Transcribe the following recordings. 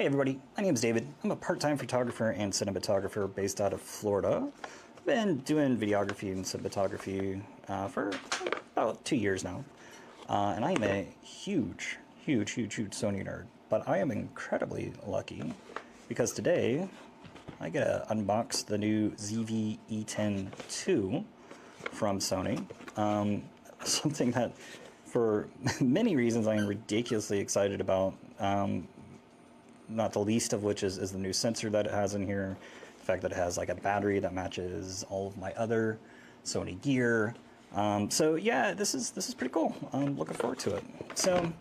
Hey everybody, my name is David. I'm a part-time photographer and cinematographer based out of Florida. I've been doing videography and cinematography for about 2 years now. And I am a huge Sony nerd. But I am incredibly lucky because today I get to unbox the new ZVE10M2 from Sony. Something that for many reasons I am ridiculously excited about. Not the least of which is the new sensor that it has in here. The fact that it has like a battery that matches all of my other Sony gear. So yeah, this is pretty cool. I'm looking forward to it. So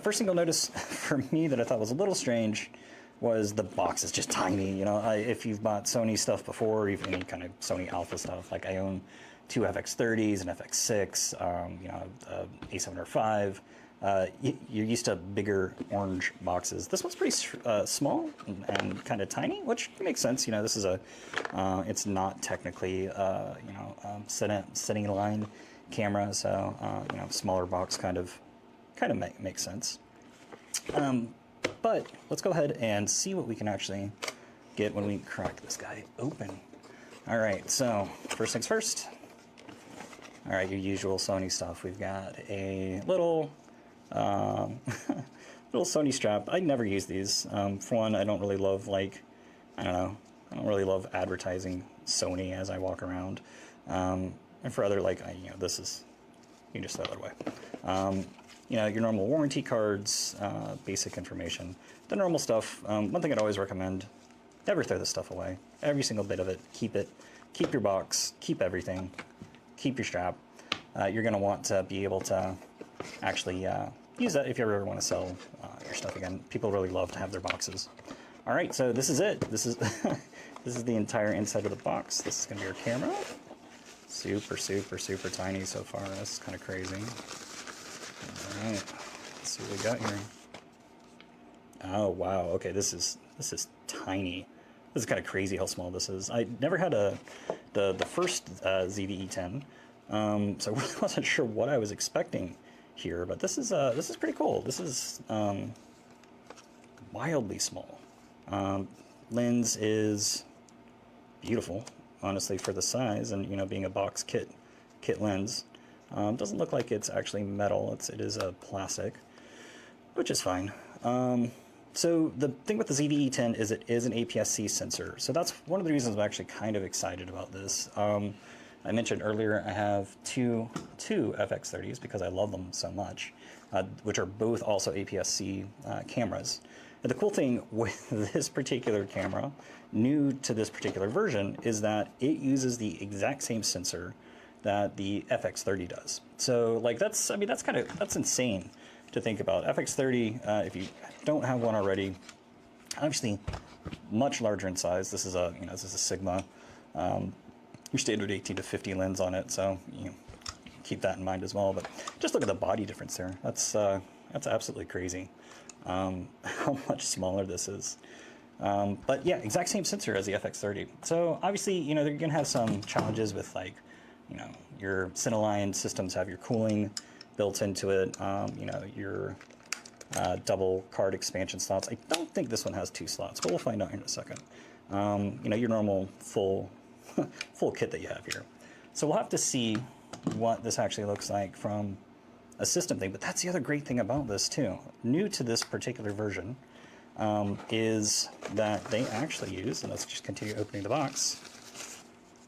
first thing you'll notice for me that I thought was a little strange was the box is just tiny. You know, if you've bought Sony stuff before, or even any kind of Sony Alpha stuff, like I own 2 FX30s, an FX6, you know, A7R5. You're used to bigger orange boxes. This one's pretty small and kind of tiny, which makes sense. You know, this is a, it's not technically, you know, setting line camera, so you know, smaller box kind of makes sense. But let's go ahead and see what we can actually get when we crack this guy open. All right, so first things first. All right, your usual Sony stuff. We've got a little little Sony strap. I never use these. For one, I don't really love, like, I don't really love advertising Sony as I walk around. And for other, like, you know, this is, you can just throw that away. You know, your normal warranty cards, basic information, the normal stuff. One thing I'd always recommend, never throw this stuff away. Every single bit of it, keep it. Keep your box, keep everything, keep your strap. You're gonna want to be able to actually use that if you ever want to sell your stuff again. People really love to have their boxes. All right, so this is it. This is this is the entire inside of the box. This is gonna be your camera. Super tiny so far. That's kind of crazy. All right, let's see what we got here. Oh wow, okay, this is tiny. This is kind of crazy how small this is. I never had the first ZVE10, so I really wasn't sure what I was expecting here, but this is pretty cool. This is wildly small. Lens is beautiful, honestly, for the size, and you know, being a box kit lens. Doesn't look like it's actually metal. It is a plastic, which is fine. So the thing with the ZVE10 is it is an APS-C sensor. So that's one of the reasons I'm actually kind of excited about this. I mentioned earlier I have two FX30s because I love them so much, which are both also APS-C cameras. And the cool thing with this particular camera, new to this particular version, is that it uses the exact same sensor that the FX30 does. So like that's insane to think about. FX30, if you don't have one already, obviously much larger in size. This is a, you know, this is a Sigma, your standard 18-50 lens on it, so you know, keep that in mind as well. But just look at the body difference there. That's absolutely crazy. How much smaller this is. But yeah, exact same sensor as the FX30. So obviously, you know, they're gonna have some challenges with, like, you know, your Cineline systems have your cooling built into it. You know, your double card expansion slots. I don't think this one has 2 slots, but we'll find out here in a second. You know, your normal full kit that you have here. So we'll have to see what this actually looks like from a system thing, but that's the other great thing about this too. New to this particular version is that they actually use, and let's just continue opening the box,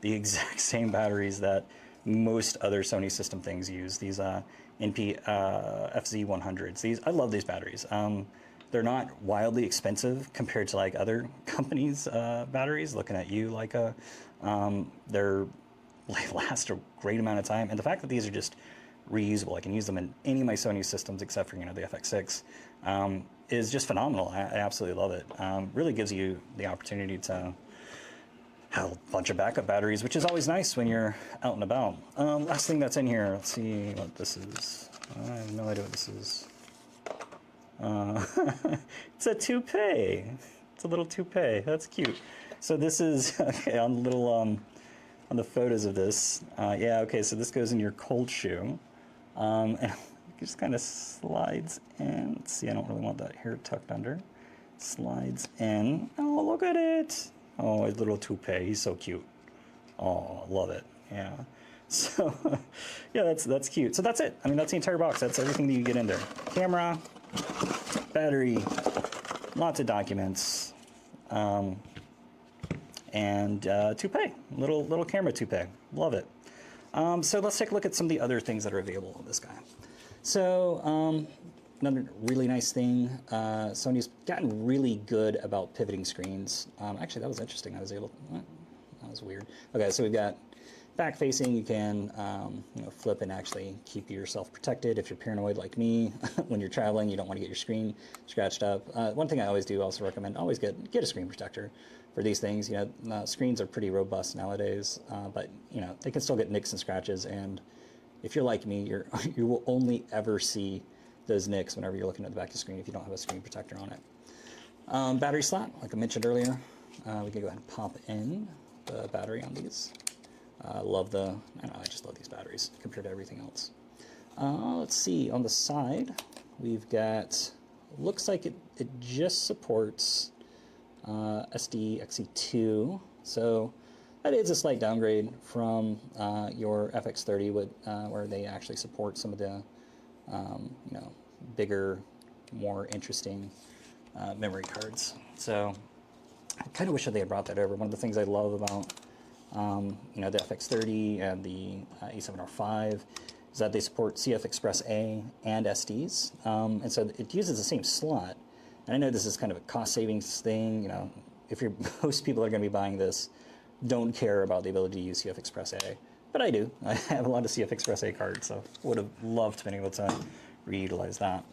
the exact same batteries that most other Sony system things use. These FZ100s. These, I love these batteries. They're not wildly expensive compared to like other companies' batteries. Looking at you, like they last a great amount of time, and the fact that these are just reusable, I can use them in any of my Sony systems except for, you know, the FX6, is just phenomenal. I absolutely love it. Really gives you the opportunity to have a bunch of backup batteries, which is always nice when you're out and about. Last thing that's in here, let's see what this is. I have no idea what this is. It's a toupee. It's a little toupee. That's cute. So this is, okay, on the little on the photos of this. Yeah, okay, so this goes in your cold shoe. And it just kind of slides in. Let's see, I don't really want that hair tucked under. Slides in. Oh, look at it. Oh, his little toupee. He's so cute. Oh, love it. Yeah. So, yeah, that's cute. So that's it. I mean, that's the entire box. That's everything that you get in there. Camera, battery, lots of documents, and toupee. Little camera toupee. Love it. So let's take a look at some of the other things that are available on this guy. So another really nice thing, Sony's gotten really good about pivoting screens. Actually, that was interesting. I was able. That was weird. Okay, so we've got back facing. You can flip and actually keep yourself protected if you're paranoid like me. When you're traveling, you don't want to get your screen scratched up. One thing I always do, also recommend, always get a screen protector for these things. Screens are pretty robust nowadays, but they can still get nicks and scratches. And if you're like me, you will only ever see those nicks whenever you're looking at the back of the screen if you don't have a screen protector on it. Battery slot, like I mentioned earlier, we can go ahead and pop in the battery on these. I just love these batteries compared to everything else. Let's see, on the side, we've got, looks like it just supports SD-XE2, so that is a slight downgrade from your FX30, where they actually support some of the bigger, more interesting memory cards. So I kind of wish that they had brought that over. One of the things I love about the FX30 and the A7R5 is that they support CF Express A and SDs, and so it uses the same slot. And I know this is kind of a cost savings thing. If most people are going to be buying this don't care about the ability to use CF Express A, but I do. I have a lot of CF Express A cards, so would have loved to be able to reutilize that.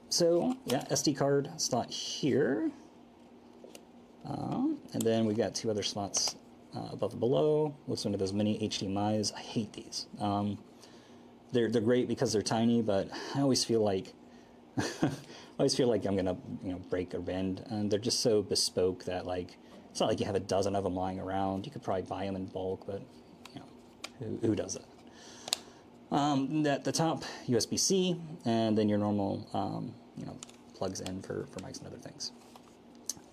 So yeah, SD card slot here, and then we've got two other slots above and below. Looks like one of those mini HDMIs. I hate these. They're great because they're tiny, but I always feel like I'm gonna break or bend, and they're just so bespoke that it's not like you have a dozen of them lying around. You could probably buy them in bulk, but who does it? At the top, USB-C, and then your normal plugs in for mics and other things.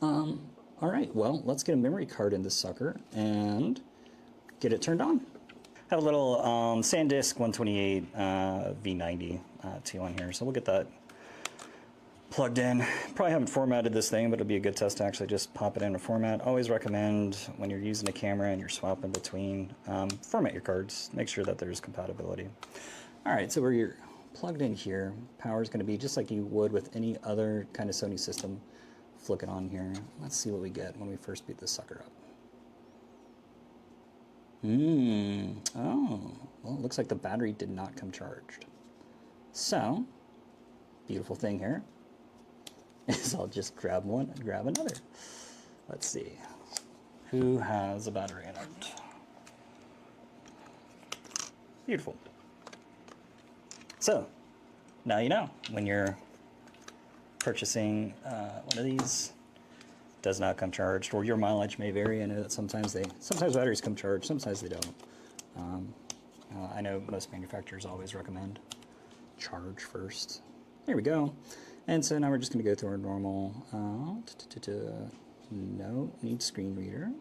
All right, well, let's get a memory card in this sucker and get it turned on. I have a little SanDisk 128 V90 2 on here, so we'll get that plugged in. Probably haven't formatted this thing, but it'll be a good test to actually just pop it in a format. Always recommend when you're using a camera and you're swapping between, format your cards. Make sure that there's compatibility. All right, so where you're plugged in here, power is going to be just like you would with any other kind of Sony system. Flick it on here. Let's see what we get when we first boot this sucker up. Oh, well, it looks like the battery did not come charged. So, beautiful thing here is I'll just grab one and grab another. Let's see. Who has a battery in it? Beautiful. So, now you know when you're purchasing one of these, does not come charged, or your mileage may vary. I know that sometimes batteries come charged, sometimes they don't. I know most manufacturers always recommend charge first. There we go. And so now we're just going to go through our normal, no, need screen reader,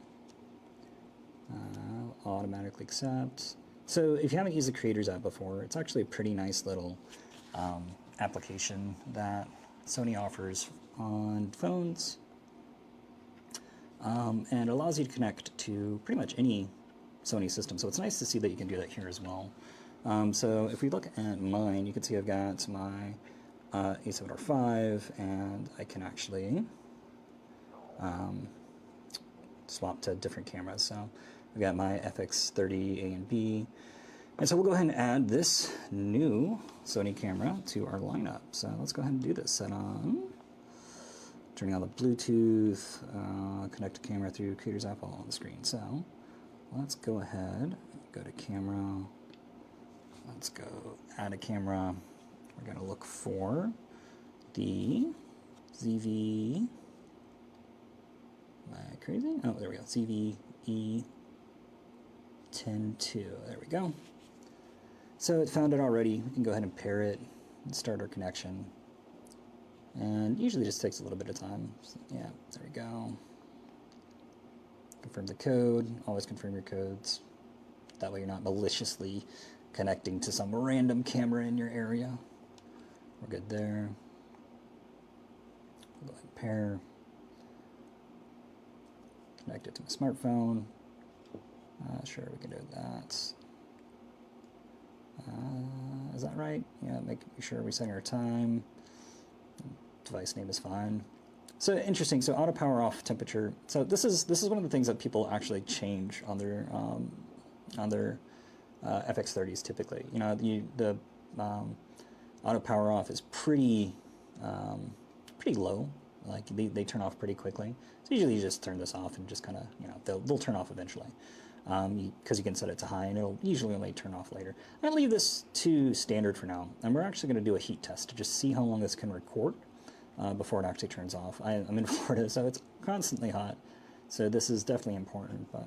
automatically accept. So if you haven't used the Creators app before, it's actually a pretty nice little application that Sony offers on phones, and allows you to connect to pretty much any Sony system. So it's nice to see that you can do that here as well. So if we look at mine, you can see I've got my A7R5, and I can actually swap to different cameras. So I've got my FX30 A and B, and so we'll go ahead and add this new Sony camera to our lineup. So let's go ahead and do this. Set on, turning on the Bluetooth, connect the camera through Creators app all on the screen. So let's go ahead, go to camera, let's go add a camera. We're going to look for the ZVE, am I crazy? Oh, there we go, ZVE10M2, there we go. So it found it already. We can go ahead and pair it and start our connection. And usually just takes a little bit of time. So, yeah, there we go. Confirm the code. Always confirm your codes. That way you're not maliciously connecting to some random camera in your area. We're good there. We'll go ahead and pair. Connect it to my smartphone. Sure, we can do that. Is that right? Yeah, make sure we set our time. Device name is fine. So interesting. So auto power off temperature. So this is one of the things that people actually change on their FX30s typically. You know, the auto power off is pretty low. Like they turn off pretty quickly. So usually you just turn this off and just kind of, you know, they'll turn off eventually. Because you can set it to high and it'll usually only turn off later. I'm going to leave this to standard for now, and we're actually going to do a heat test to just see how long this can record before it actually turns off. I'm in Florida, so it's constantly hot, so this is definitely important, but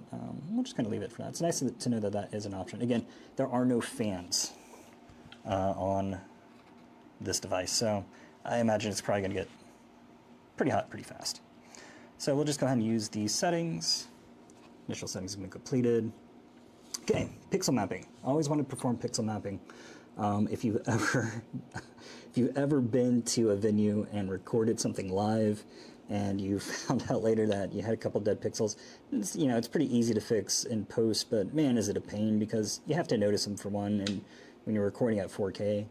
we'll just kind of leave it for that. It's nice to know that that is an option. Again, there are no fans on this device, so I imagine it's probably going to get pretty hot pretty fast. So we'll just go ahead and use these settings. Initial settings have been completed. Okay, pixel mapping. I always want to perform pixel mapping. If you've ever been to a venue and recorded something live, and you found out later that you had a couple dead pixels, it's pretty easy to fix in post. But man, is it a pain, because you have to notice them for one, and when you're recording at 4K,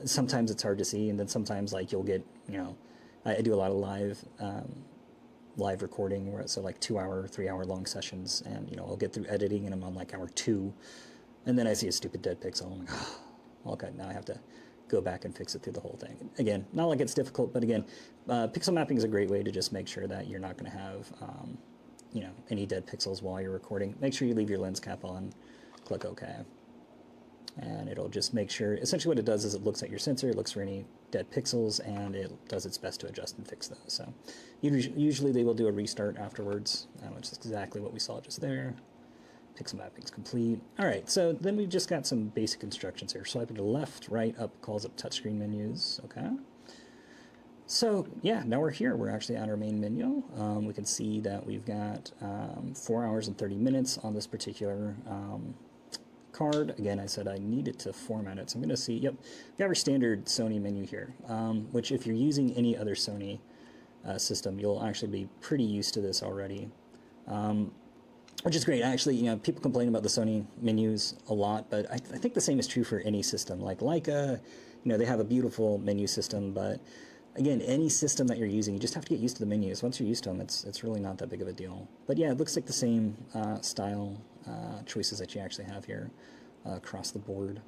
sometimes it's hard to see, and then sometimes like you'll get, I do a lot of live recording, where it's like 2-hour, 3-hour long sessions, and I'll get through editing and I'm on like hour 2, and then I see a stupid dead pixel. I'm like, oh, okay, now I have to go back and fix it through the whole thing. Again, not like it's difficult, but again, pixel mapping is a great way to just make sure that you're not going to have any dead pixels while you're recording. Make sure you leave your lens cap on, click OK. And it'll just make sure, essentially what it does is it looks at your sensor, it looks for any dead pixels, and it does its best to adjust and fix those. So usually they will do a restart afterwards, which is exactly what we saw just there. Pixel mapping is complete. All right, so then we've just got some basic instructions here. Swiping to the left, right, up calls up touchscreen menus, okay? So yeah, now we're here. We're actually at our main menu. We can see that we've got 4 hours and 30 minutes on this particular card. Again, I said I needed to format it, so I'm going to see, yep, we have our standard Sony menu here, which if you're using any other Sony system, you'll actually be pretty used to this already, which is great. Actually, people complain about the Sony menus a lot, but I think the same is true for any system. Like Leica, they have a beautiful menu system, but again, any system that you're using, you just have to get used to the menus. Once you're used to them, it's really not that big of a deal. But yeah, it looks like the same style choices that you actually have here across the board.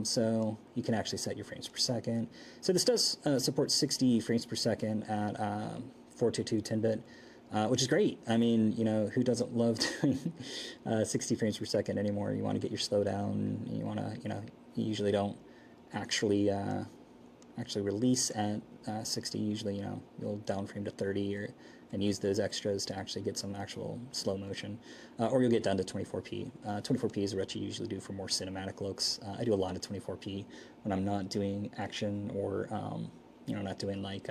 So you can actually set your frames per second. So this does support 60 frames per second at 422 10-bit, which is great. I mean, who doesn't love doing 60 frames per second anymore? You want to get your slowdown. You want to, you usually don't actually release at 60. Usually, you'll downframe to 30 and use those extras to actually get some actual slow motion, or you'll get down to 24p. 24p is what you usually do for more cinematic looks. I do a lot of 24p when I'm not doing action or not doing like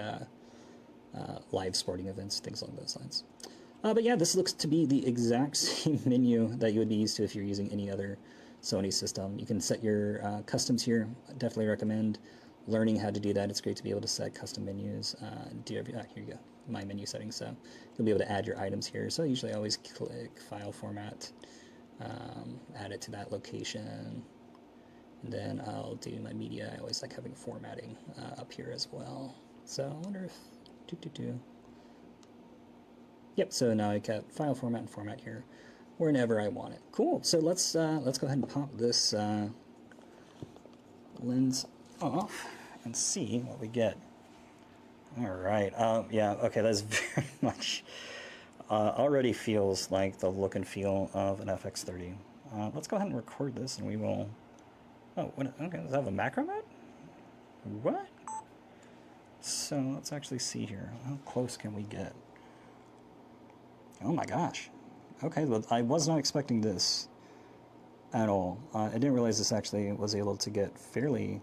live sporting events, things along those lines. But yeah, this looks to be the exact same menu that you would be used to if you're using any other Sony system. You can set your customs here. I definitely recommend learning how to do that. It's great to be able to set custom menus. Here you go, my menu settings. So you'll be able to add your items here. So usually I always click file format, add it to that location, and then I'll do my media. I always like having formatting up here as well. So I wonder if Yep. So now I got file format and format here whenever I want it. Cool. So let's go ahead and pop this lens off and see what we get. All right. Yeah. Okay. That's very much already feels like the look and feel of an FX30. Let's go ahead and record this, and we will. Oh, okay. Does it have a macro mode? What? So let's actually see here. How close can we get? Oh my gosh. Okay. Well, I was not expecting this at all. I didn't realize this actually was able to get fairly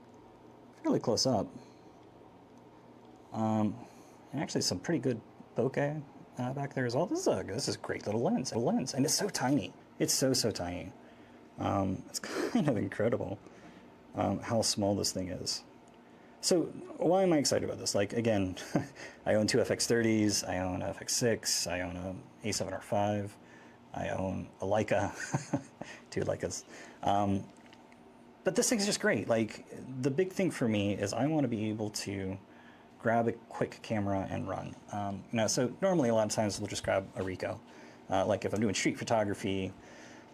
close up. and actually some pretty good bokeh back there as well. This is a great little lens, and it's so tiny. It's so tiny. It's kind of incredible how small this thing is. So why am I excited about this? Like, again, I own two FX30s, I own a FX6, I own a A7R5, I own a Leica, two Leicas. But this thing's just great. Like, the big thing for me is I want to be able to grab a quick camera and run. So normally a lot of times we'll just grab a Ricoh. Like if I'm doing street photography,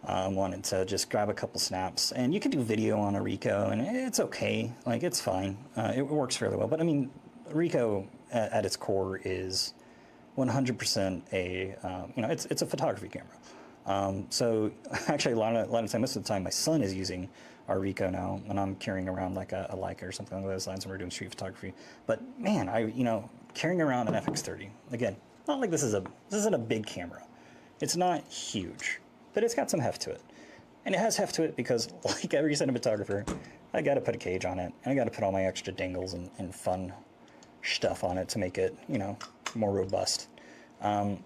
wanted to just grab a couple snaps, and you can do video on a Ricoh, and it's okay. Like, it's fine. It works fairly well. But I mean, Ricoh at its core is 100% it's a photography camera. So actually, a lot of time, most of the time, my son is using our Ricoh now, and I'm carrying around like a Leica or something along those lines when we're doing street photography. But man, carrying around an FX30 again. Not like this isn't a big camera. It's not huge, but it's got some heft to it. And it has heft to it because, like every cinematographer, I got to put a cage on it, and I got to put all my extra dingles and fun stuff on it to make it, more robust. And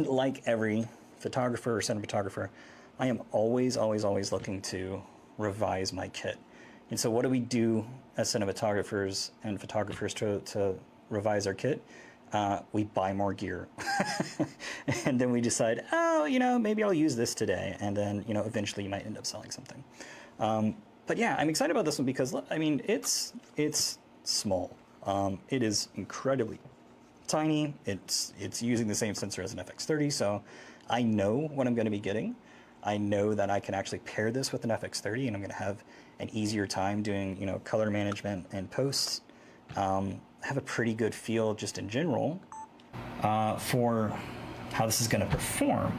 like every photographer or cinematographer, I am always looking to revise my kit. And so what do we do as cinematographers and photographers to revise our kit? We buy more gear. And then we decide, maybe I'll use this today. And then, eventually you might end up selling something. But yeah, I'm excited about this one because, I mean, it's small. It is incredibly tiny. It's using the same sensor as an FX30, so I know what I'm going to be getting. I know that I can actually pair this with an FX30, and I'm going to have an easier time doing, color management and posts. Have a pretty good feel just in general for how this is going to perform.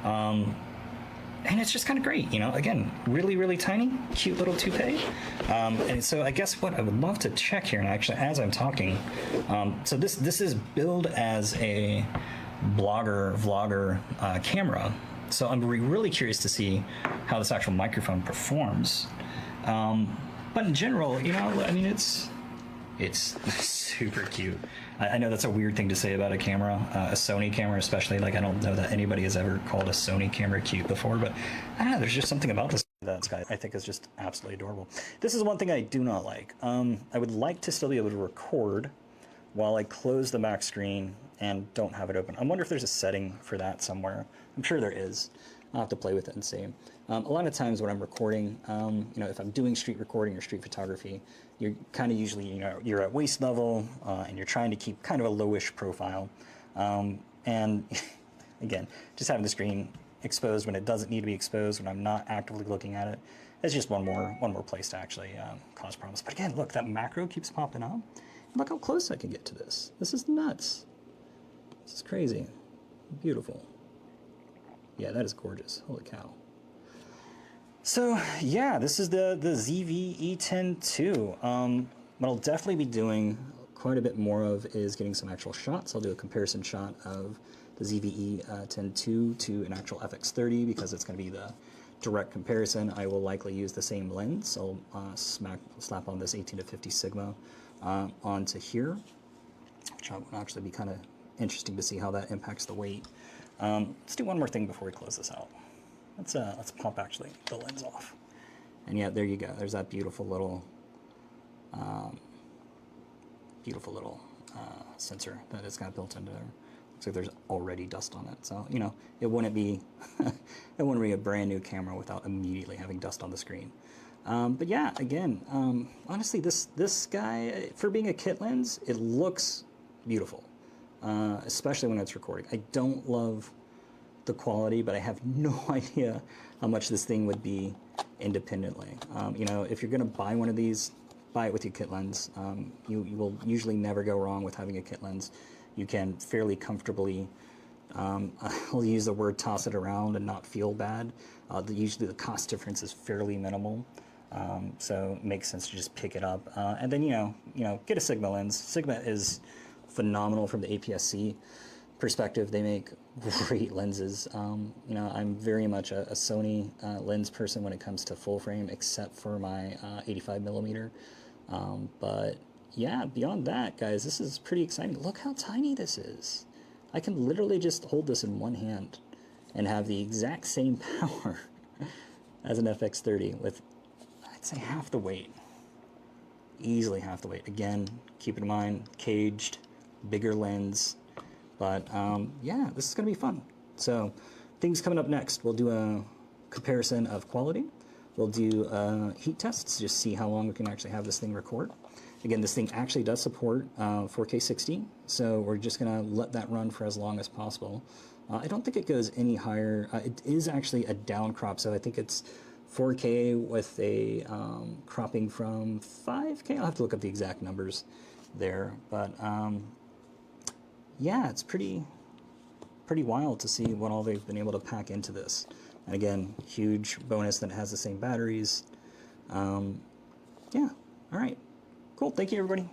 And it's just kind of great, again, really tiny, cute little toupee. And so I guess what I would love to check here, and actually as I'm talking, so this is billed as a vlogger camera. So I'm really curious to see how this actual microphone performs. But in general, I mean, it's super cute. I know that's a weird thing to say about a camera, a Sony camera especially. Like, I don't know that anybody has ever called a Sony camera cute before, but I don't know, there's just something about this guy I think is just absolutely adorable. This is one thing I do not like. I would like to still be able to record while I close the back screen and don't have it open. I wonder if there's a setting for that somewhere. I'm sure there is. I'll have to play with it and see. A lot of times when I'm recording, if I'm doing street recording or street photography, you're kind of usually, you're at waist level and you're trying to keep kind of a lowish profile. And again, just having the screen exposed when it doesn't need to be exposed, when I'm not actively looking at it, it's just one more place to actually cause problems. But again, look, that macro keeps popping up. Look how close I can get to this. This is nuts. This is crazy. Beautiful. Yeah, that is gorgeous. Holy cow. So yeah, this is the ZVE10M2. What I'll definitely be doing quite a bit more of is getting some actual shots. I'll do a comparison shot of the ZVE10M2 to an actual FX30 because it's going to be the direct comparison. I will likely use the same lens. So I'll slap on this 18-50 Sigma onto here, which will actually be kind of interesting to see how that impacts the weight. Let's do one more thing before we close this out. Let's pop actually the lens off. And yeah, there you go. There's that beautiful little sensor that it's got built into there. Looks like there's already dust on it. So, it wouldn't be it wouldn't be a brand new camera without immediately having dust on the screen. But yeah, again, honestly, this guy, for being a kit lens, it looks beautiful, especially when it's recording. I don't love the quality, but I have no idea how much this thing would be independently. If you're going to buy one of these, buy it with your kit lens. You will usually never go wrong with having a kit lens. You can fairly comfortably, I'll use the word toss it around and not feel bad. Usually the cost difference is fairly minimal. So it makes sense to just pick it up. And then, get a Sigma lens. Sigma is phenomenal from the APS-C perspective. They make great lenses. I'm very much a Sony lens person when it comes to full frame, except for my 85 millimeter. But yeah, beyond that, guys, this is pretty exciting. Look how tiny this is. I can literally just hold this in one hand and have the exact same power as an FX30 with, I'd say, half the weight. Easily half the weight. Again, keep in mind, caged, bigger lens. But yeah, this is going to be fun. So things coming up next. We'll do a comparison of quality. We'll do heat tests, just see how long we can actually have this thing record. Again, this thing actually does support 4K 60, so we're just going to let that run for as long as possible. I don't think it goes any higher. It is actually a down crop, so I think it's 4K with a cropping from 5K. I'll have to look up the exact numbers there, but yeah, it's pretty wild to see what all they've been able to pack into this. And again, huge bonus that it has the same batteries. Yeah, all right. Cool, thank you, everybody.